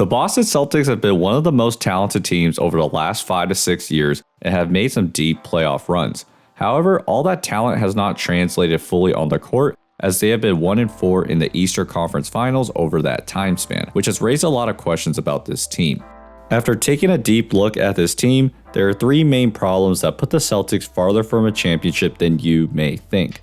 The Boston Celtics have been one of the most talented teams over the last 5 to 6 years and have made some deep playoff runs. However, all that talent has not translated fully on the court, as they have been 1-4 in the Eastern Conference Finals over that time span, which has raised a lot of questions about this team. After taking a deep look at this team, there are 3 main problems that put the Celtics farther from a championship than you may think.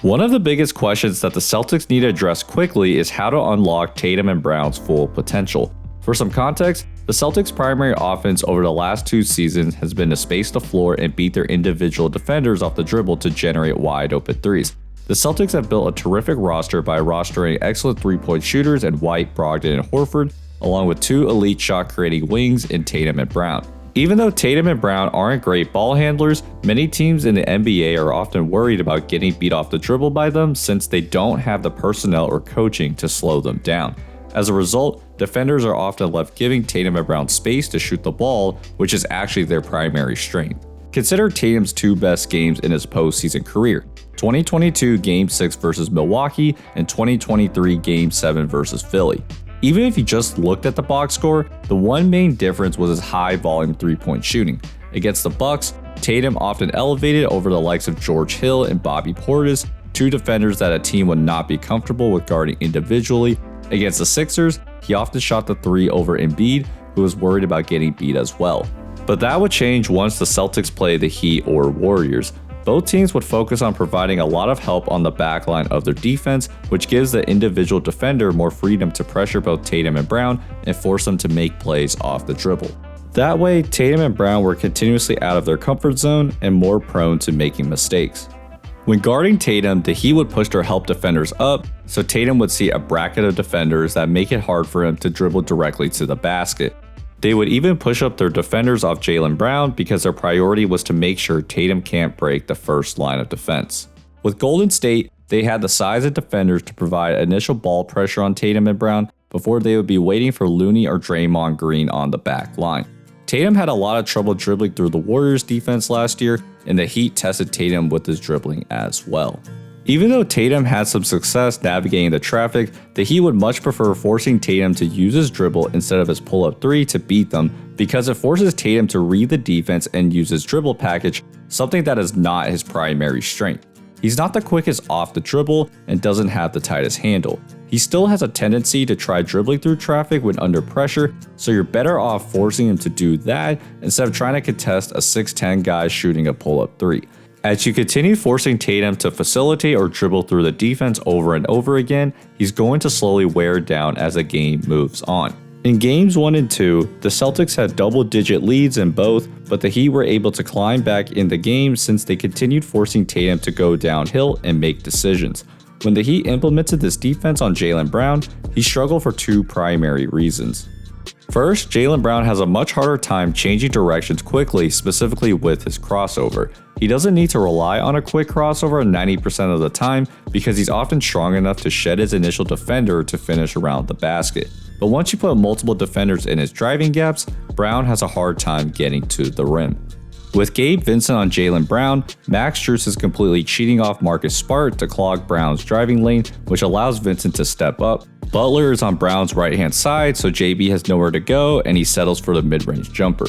One of the biggest questions that the Celtics need to address quickly is how to unlock Tatum and Brown's full potential. For some context, the Celtics' primary offense over the last 2 seasons has been to space the floor and beat their individual defenders off the dribble to generate wide open threes. The Celtics have built a terrific roster by rostering excellent 3-point shooters in White, Brogdon, and Horford, along with 2 elite shot-creating wings in Tatum and Brown. Even though Tatum and Brown aren't great ball handlers, many teams in the NBA are often worried about getting beat off the dribble by them since they don't have the personnel or coaching to slow them down. As a result, defenders are often left giving Tatum and Brown space to shoot the ball, which is actually their primary strength. Consider Tatum's 2 best games in his postseason career: 2022 Game 6 versus Milwaukee and 2023 Game 7 versus Philly. Even if you just looked at the box score, the one main difference was his high volume 3-point shooting. Against the Bucks, Tatum often elevated over the likes of George Hill and Bobby Portis, 2 defenders that a team would not be comfortable with guarding individually. Against the Sixers, he often shot the 3 over Embiid, who was worried about getting beat as well. But that would change once the Celtics play the Heat or Warriors. Both teams would focus on providing a lot of help on the backline of their defense, which gives the individual defender more freedom to pressure both Tatum and Brown and force them to make plays off the dribble. That way, Tatum and Brown were continuously out of their comfort zone and more prone to making mistakes. When guarding Tatum, the Heat would push their help defenders up, so Tatum would see a bracket of defenders that make it hard for him to dribble directly to the basket. They would even push up their defenders off Jaylen Brown because their priority was to make sure Tatum can't break the first line of defense. With Golden State, they had the size of defenders to provide initial ball pressure on Tatum and Brown before they would be waiting for Looney or Draymond Green on the back line. Tatum had a lot of trouble dribbling through the Warriors defense last year, and the Heat tested Tatum with his dribbling as well. Even though Tatum had some success navigating the traffic, the Heat would much prefer forcing Tatum to use his dribble instead of his pull-up 3 to beat them because it forces Tatum to read the defense and use his dribble package, something that is not his primary strength. He's not the quickest off the dribble and doesn't have the tightest handle. He still has a tendency to try dribbling through traffic when under pressure, so you're better off forcing him to do that instead of trying to contest a 6'10 guy shooting a pull-up 3. As you continue forcing Tatum to facilitate or dribble through the defense over and over again, he's going to slowly wear down as the game moves on. In games 1 and 2, the Celtics had double-digit leads in both, but the Heat were able to climb back in the game since they continued forcing Tatum to go downhill and make decisions. When the Heat implemented this defense on Jaylen Brown, he struggled for 2 primary reasons. First, Jaylen Brown has a much harder time changing directions quickly, specifically with his crossover. He doesn't need to rely on a quick crossover 90% of the time because he's often strong enough to shed his initial defender to finish around the basket. But once you put multiple defenders in his driving gaps, Brown has a hard time getting to the rim. With Gabe Vincent on Jaylen Brown, Max Strus is completely cheating off Marcus Smart to clog Brown's driving lane, which allows Vincent to step up. Butler is on Brown's right-hand side, so JB has nowhere to go, and he settles for the mid-range jumper.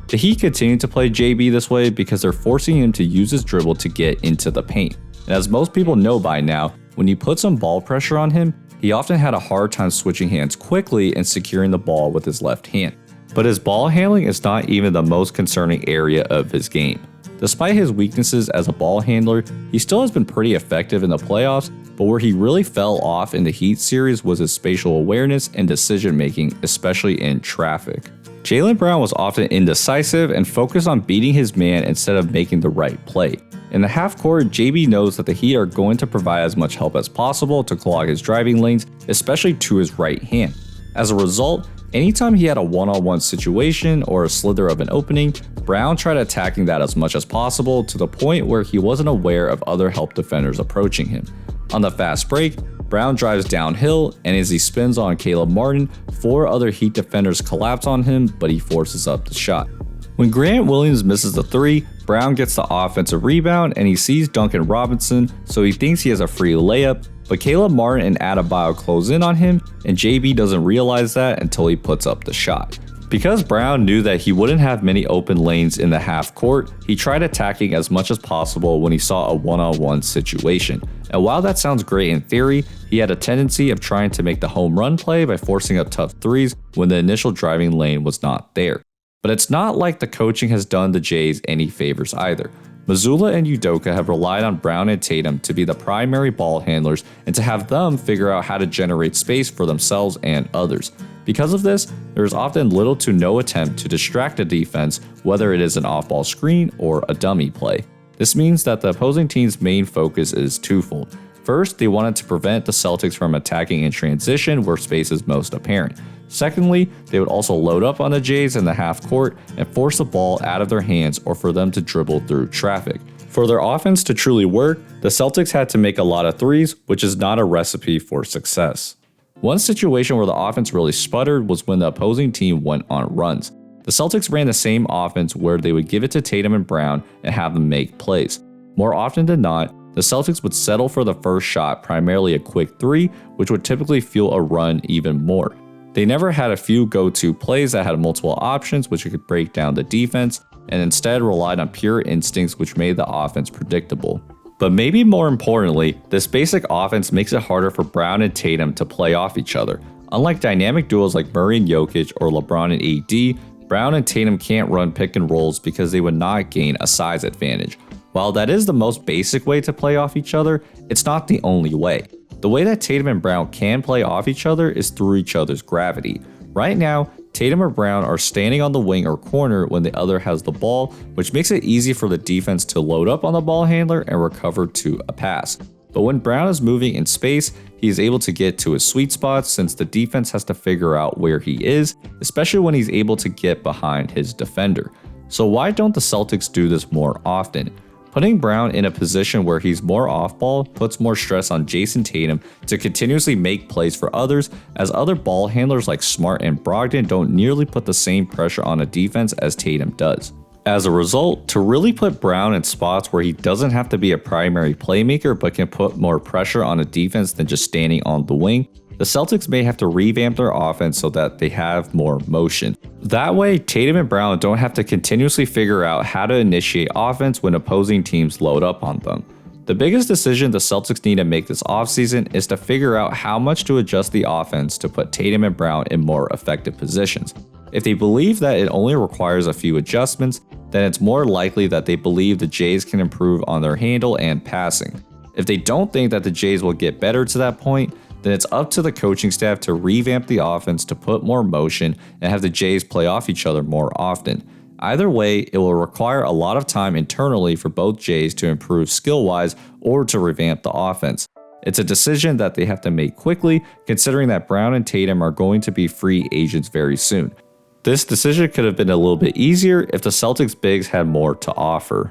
The Heat continue to play JB this way because they're forcing him to use his dribble to get into the paint. And as most people know by now, when you put some ball pressure on him, he often had a hard time switching hands quickly and securing the ball with his left hand. But his ball handling is not even the most concerning area of his game. Despite his weaknesses as a ball handler, he still has been pretty effective in the playoffs, but where he really fell off in the Heat series was his spatial awareness and decision making, especially in traffic. Jaylen Brown was often indecisive and focused on beating his man instead of making the right play. In the half court, JB knows that the Heat are going to provide as much help as possible to clog his driving lanes, especially to his right hand. As a result, anytime he had a one-on-one situation or a slither of an opening, Brown tried attacking that as much as possible to the point where he wasn't aware of other help defenders approaching him. On the fast break, Brown drives downhill, and as he spins on Caleb Martin, 4 other Heat defenders collapse on him, but he forces up the shot. When Grant Williams misses the 3, Brown gets the offensive rebound and he sees Duncan Robinson, so he thinks he has a free layup, but Caleb Martin and Adebayo close in on him, and JB doesn't realize that until he puts up the shot. Because Brown knew that he wouldn't have many open lanes in the half court, he tried attacking as much as possible when he saw a one-on-one situation. And while that sounds great in theory, he had a tendency of trying to make the home run play by forcing up tough threes when the initial driving lane was not there. But it's not like the coaching has done the Jays any favors either. Mazzulla and Udoka have relied on Brown and Tatum to be the primary ball handlers and to have them figure out how to generate space for themselves and others. Because of this, there is often little to no attempt to distract a defense, whether it is an off-ball screen or a dummy play. This means that the opposing team's main focus is twofold. First, they wanted to prevent the Celtics from attacking in transition where space is most apparent. Secondly, they would also load up on the Jays in the half court and force the ball out of their hands or for them to dribble through traffic. For their offense to truly work, the Celtics had to make a lot of threes, which is not a recipe for success. One situation where the offense really sputtered was when the opposing team went on runs. The Celtics ran the same offense where they would give it to Tatum and Brown and have them make plays. More often than not, the Celtics would settle for the first shot, primarily a quick three, which would typically fuel a run even more. They never had a few go-to plays that had multiple options which could break down the defense, and instead relied on pure instincts which made the offense predictable. But maybe more importantly, this basic offense makes it harder for Brown and Tatum to play off each other. Unlike dynamic duos like Murray and Jokic or LeBron and AD, Brown and Tatum can't run pick and rolls because they would not gain a size advantage. While that is the most basic way to play off each other, it's not the only way. The way that Tatum and Brown can play off each other is through each other's gravity. Right now, Tatum or Brown are standing on the wing or corner when the other has the ball, which makes it easy for the defense to load up on the ball handler and recover to a pass. But when Brown is moving in space, he is able to get to his sweet spots since the defense has to figure out where he is, especially when he's able to get behind his defender. So why don't the Celtics do this more often? Putting Brown in a position where he's more off-ball puts more stress on Jason Tatum to continuously make plays for others, as other ball handlers like Smart and Brogdon don't nearly put the same pressure on a defense as Tatum does. As a result, to really put Brown in spots where he doesn't have to be a primary playmaker but can put more pressure on a defense than just standing on the wing, the Celtics may have to revamp their offense so that they have more motion. That way, Tatum and Brown don't have to continuously figure out how to initiate offense when opposing teams load up on them. The biggest decision the Celtics need to make this offseason is to figure out how much to adjust the offense to put Tatum and Brown in more effective positions. If they believe that it only requires a few adjustments, then it's more likely that they believe the Jays can improve on their handle and passing. If they don't think that the Jays will get better to that point, then it's up to the coaching staff to revamp the offense to put more motion and have the Jays play off each other more often. Either way, it will require a lot of time internally for both Jays to improve skill-wise or to revamp the offense. It's a decision that they have to make quickly, considering that Brown and Tatum are going to be free agents very soon. This decision could have been a little bit easier if the Celtics bigs had more to offer.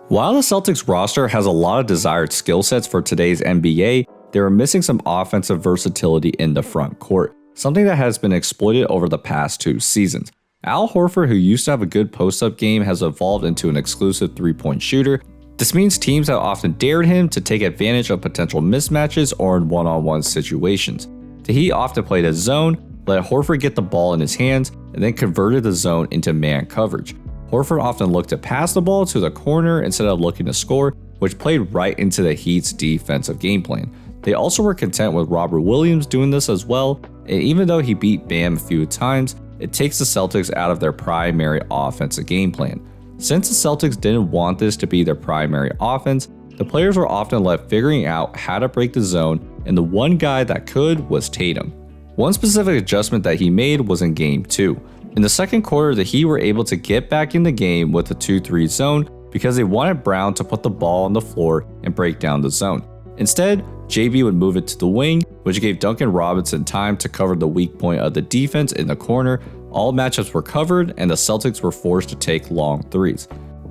While the Celtics roster has a lot of desired skill sets for today's NBA, they are missing some offensive versatility in the front court, something that has been exploited over the past 2 seasons. Al Horford, who used to have a good post-up game, has evolved into an exclusive three-point shooter. This means teams have often dared him to take advantage of potential mismatches or in one-on-one situations. The Heat often played a zone, let Horford get the ball in his hands, and then converted the zone into man coverage. Horford often looked to pass the ball to the corner instead of looking to score, which played right into the Heat's defensive game plan. They also were content with Robert Williams doing this as well, and even though he beat Bam a few times, it takes the Celtics out of their primary offensive game plan. Since the Celtics didn't want this to be their primary offense, the players were often left figuring out how to break the zone, and the one guy that could was Tatum. One specific adjustment that he made was in Game 2. In the second quarter, the Heat were able to get back in the game with a 2-3 zone because they wanted Brown to put the ball on the floor and break down the zone. Instead, JB would move it to the wing, which gave Duncan Robinson time to cover the weak point of the defense in the corner. All matchups were covered, and the Celtics were forced to take long threes.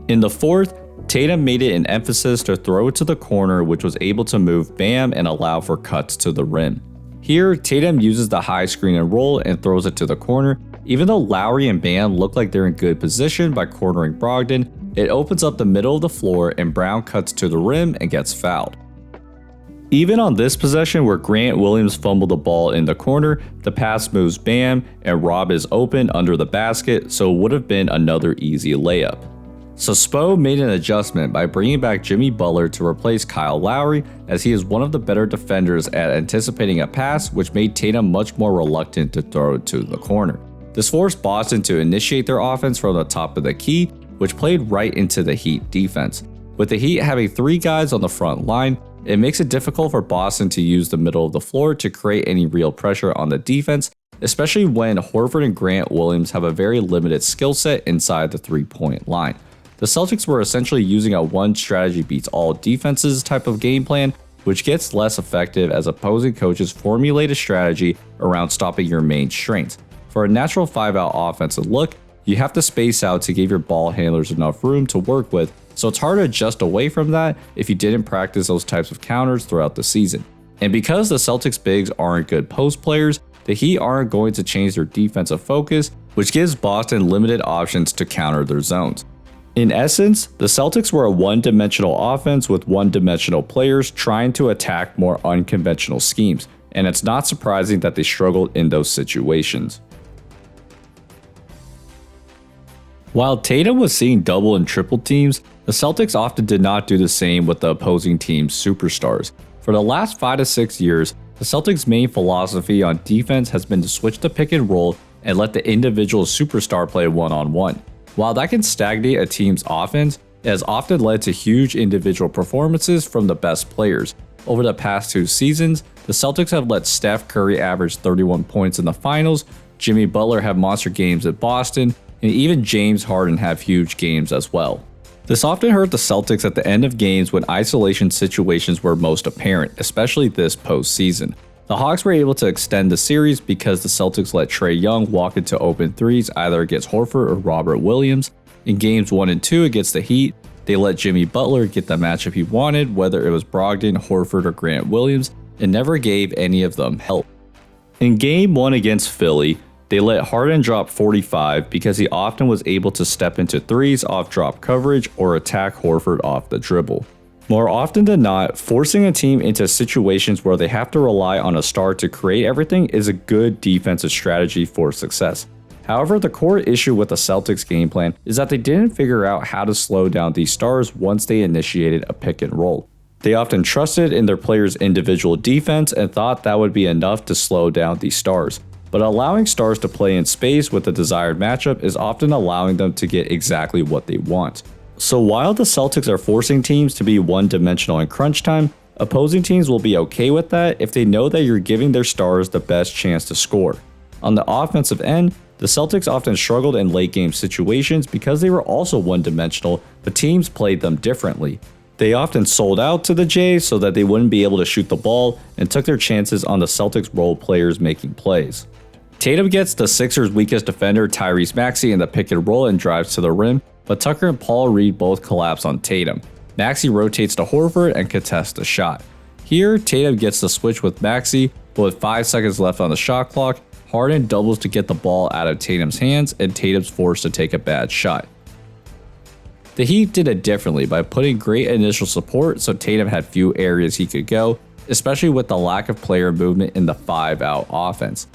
In the fourth, Tatum made it an emphasis to throw it to the corner, which was able to move Bam and allow for cuts to the rim. Here, Tatum uses the high screen and roll and throws it to the corner, Even though Lowry and Bam look like they're in good position by cornering Brogdon, it opens up the middle of the floor and Brown cuts to the rim and gets fouled. Even on this possession where Grant Williams fumbled the ball in the corner, the pass moves Bam and Rob is open under the basket, so it would have been another easy layup. So Spo made an adjustment by bringing back Jimmy Butler to replace Kyle Lowry, as he is one of the better defenders at anticipating a pass, which made Tatum much more reluctant to throw it to the corner. This forced Boston to initiate their offense from the top of the key, which played right into the Heat defense. With the Heat having 3 guys on the front line, it makes it difficult for Boston to use the middle of the floor to create any real pressure on the defense, especially when Horford and Grant Williams have a very limited skill set inside the 3-point line. The Celtics were essentially using a one strategy beats all defenses type of game plan, which gets less effective as opposing coaches formulate a strategy around stopping your main strengths. For a natural 5-out offensive look, you have to space out to give your ball handlers enough room to work with, so it's hard to adjust away from that if you didn't practice those types of counters throughout the season. And because the Celtics bigs aren't good post players, the Heat aren't going to change their defensive focus, which gives Boston limited options to counter their zones. In essence, the Celtics were a one-dimensional offense with one-dimensional players trying to attack more unconventional schemes, and it's not surprising that they struggled in those situations. While Tatum was seeing double and triple teams, the Celtics often did not do the same with the opposing team's superstars. For the last 5 to 6 years, the Celtics' main philosophy on defense has been to switch the pick and roll and let the individual superstar play one-on-one. While that can stagnate a team's offense, it has often led to huge individual performances from the best players. Over the past 2 seasons, the Celtics have let Steph Curry average 31 points in the finals, Jimmy Butler have monster games at Boston, and even James Harden have huge games as well. This often hurt the Celtics at the end of games when isolation situations were most apparent, especially this postseason. The Hawks were able to extend the series because the Celtics let Trae Young walk into open threes either against Horford or Robert Williams. In games 1 and 2 against the Heat, they let Jimmy Butler get the matchup he wanted, whether it was Brogdon, Horford, or Grant Williams, and never gave any of them help. In game 1 against Philly, they let Harden drop 45 because he often was able to step into threes off drop coverage or attack Horford off the dribble. More often than not, forcing a team into situations where they have to rely on a star to create everything is a good defensive strategy for success. However, the core issue with the Celtics game plan is that they didn't figure out how to slow down these stars once they initiated a pick and roll. They often trusted in their players' individual defense and thought that would be enough to slow down these stars. But allowing stars to play in space with the desired matchup is often allowing them to get exactly what they want. So while the Celtics are forcing teams to be one-dimensional in crunch time, opposing teams will be okay with that if they know that you're giving their stars the best chance to score. On the offensive end, the Celtics often struggled in late-game situations because they were also one-dimensional, but teams played them differently. They often sold out to the Jays so that they wouldn't be able to shoot the ball and took their chances on the Celtics role players making plays. Tatum gets the Sixers' weakest defender Tyrese Maxey in the pick and roll and drives to the rim, but Tucker and Paul Reed both collapse on Tatum. Maxey rotates to Horford and contests the shot. Here, Tatum gets the switch with Maxey, but with 5 seconds left on the shot clock, Harden doubles to get the ball out of Tatum's hands and Tatum's forced to take a bad shot. The Heat did it differently by putting great initial support so Tatum had few areas he could go, especially with the lack of player movement in the 5-out offense.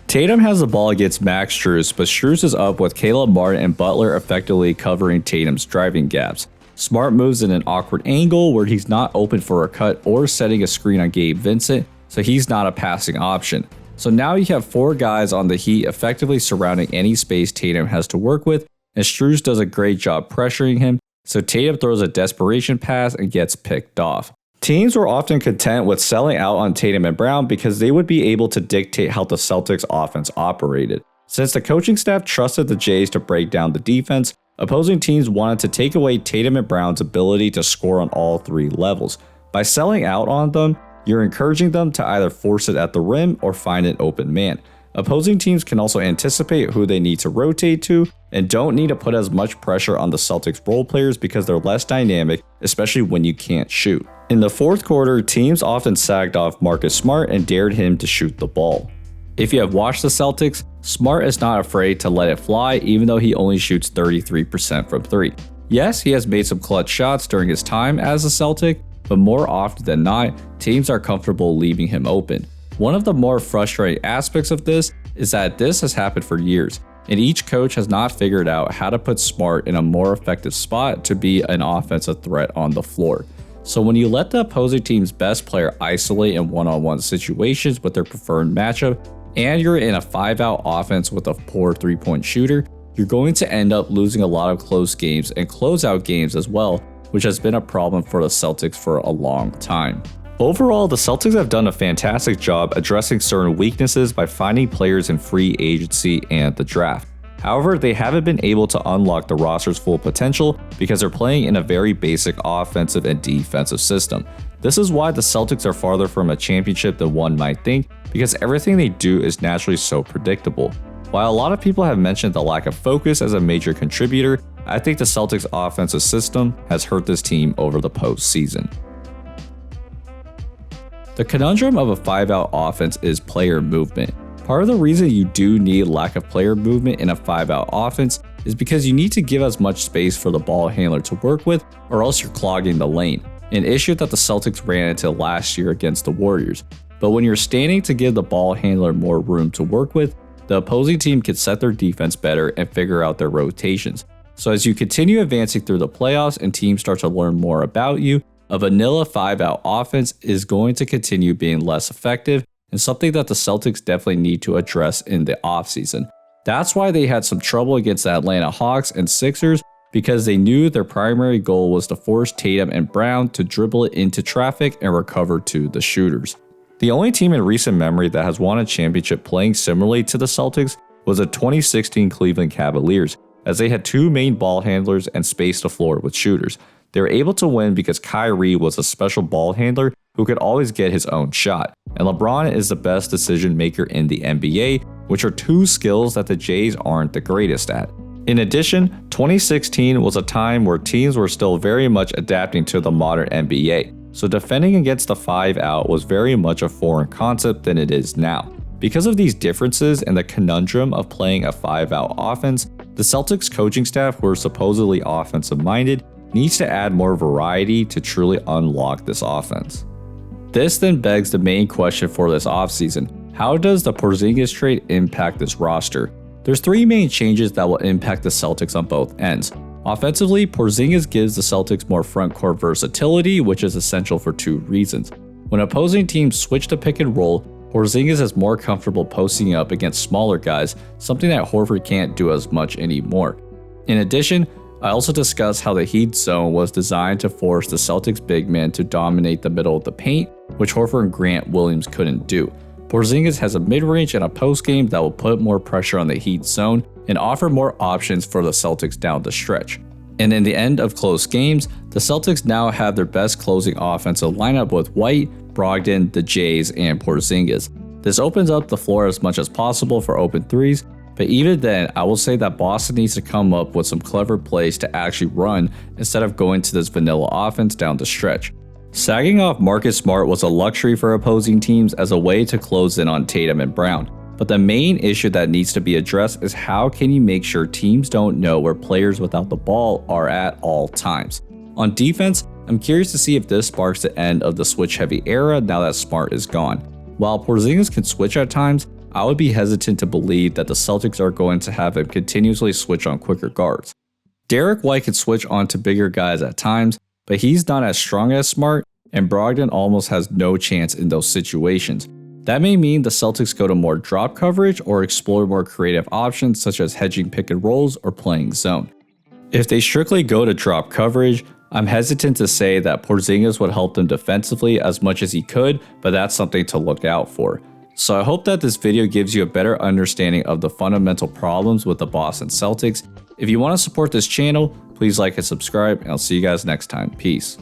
Tatum has the ball against Max Strus, but Strus is up with Caleb Martin and Butler effectively covering Tatum's driving gaps. Smart moves in an awkward angle where he's not open for a cut or setting a screen on Gabe Vincent, so he's not a passing option. So now you have 4 guys on the Heat effectively surrounding any space Tatum has to work with, and Strus does a great job pressuring him, so Tatum throws a desperation pass and gets picked off. Teams were often content with selling out on Tatum and Brown because they would be able to dictate how the Celtics offense operated. Since the coaching staff trusted the Jays to break down the defense, opposing teams wanted to take away Tatum and Brown's ability to score on all 3 levels. By selling out on them, you're encouraging them to either force it at the rim or find an open man. Opposing teams can also anticipate who they need to rotate to and don't need to put as much pressure on the Celtics role players because they're less dynamic, especially when you can't shoot. In the fourth quarter, teams often sagged off Marcus Smart and dared him to shoot the ball. If you have watched the Celtics, Smart is not afraid to let it fly even though he only shoots 33% from 3. Yes, he has made some clutch shots during his time as a Celtic, but more often than not, teams are comfortable leaving him open. One of the more frustrating aspects of this is that this has happened for years, and each coach has not figured out how to put Smart in a more effective spot to be an offensive threat on the floor. So when you let the opposing team's best player isolate in one-on-one situations with their preferred matchup, and you're in a 5-out offense with a poor 3-point shooter, you're going to end up losing a lot of close games and closeout games as well, which has been a problem for the Celtics for a long time. Overall, the Celtics have done a fantastic job addressing certain weaknesses by finding players in free agency and the draft. However, they haven't been able to unlock the roster's full potential because they're playing in a very basic offensive and defensive system. This is why the Celtics are farther from a championship than one might think, because everything they do is naturally so predictable. While a lot of people have mentioned the lack of focus as a major contributor, I think the Celtics' offensive system has hurt this team over the postseason. The conundrum of a 5-out offense is player movement. Part of the reason you do need lack of player movement in a 5-out offense is because you need to give as much space for the ball handler to work with, or else you're clogging the lane, an issue that the Celtics ran into last year against the Warriors. But when you're standing to give the ball handler more room to work with, the opposing team can set their defense better and figure out their rotations. So as you continue advancing through the playoffs and teams start to learn more about you, a vanilla 5-out offense is going to continue being less effective, and something that the Celtics definitely need to address in the offseason. That's why they had some trouble against the Atlanta Hawks and Sixers, because they knew their primary goal was to force Tatum and Brown to dribble it into traffic and recover to the shooters. The only team in recent memory that has won a championship playing similarly to the Celtics was the 2016 Cleveland Cavaliers, as they had two main ball handlers and spaced the floor with shooters. They were able to win because Kyrie was a special ball handler who could always get his own shot, and LeBron is the best decision maker in the NBA, which are two skills that the Jays aren't the greatest at. In addition, 2016 was a time where teams were still very much adapting to the modern NBA, so defending against the 5-out was very much a foreign concept than it is now. Because of these differences and the conundrum of playing a 5-out offense, the Celtics coaching staff, who are supposedly offensive-minded, needs to add more variety to truly unlock this offense. This then begs the main question for this offseason: how does the Porzingis trade impact this roster? There's three main changes that will impact the Celtics on both ends. Offensively, Porzingis gives the Celtics more front court versatility, which is essential for two reasons. When opposing teams switch to pick and roll, Porzingis is more comfortable posting up against smaller guys, something that Horford can't do as much anymore. In addition, I also discussed how the Heat zone was designed to force the Celtics big men to dominate the middle of the paint, which Horford and Grant Williams couldn't do. Porzingis has a mid-range and a post-game that will put more pressure on the Heat zone and offer more options for the Celtics down the stretch. And in the end of close games, the Celtics now have their best closing offensive lineup with White, Brogdon, the Jays, and Porzingis. This opens up the floor as much as possible for open threes, but even then, I will say that Boston needs to come up with some clever plays to actually run instead of going to this vanilla offense down the stretch. Sagging off Marcus Smart was a luxury for opposing teams as a way to close in on Tatum and Brown. But the main issue that needs to be addressed is how can you make sure teams don't know where players without the ball are at all times. On defense, I'm curious to see if this sparks the end of the switch-heavy era now that Smart is gone. While Porzingis can switch at times, I would be hesitant to believe that the Celtics are going to have him continuously switch on quicker guards. Derek White can switch on to bigger guys at times, but he's not as strong as Smart, and Brogdon almost has no chance in those situations. That may mean the Celtics go to more drop coverage or explore more creative options such as hedging pick and rolls or playing zone. If they strictly go to drop coverage, I'm hesitant to say that Porzingis would help them defensively as much as he could, but that's something to look out for. So I hope that this video gives you a better understanding of the fundamental problems with the Boston Celtics. If you want to support this channel, please like and subscribe, and I'll see you guys next time. Peace.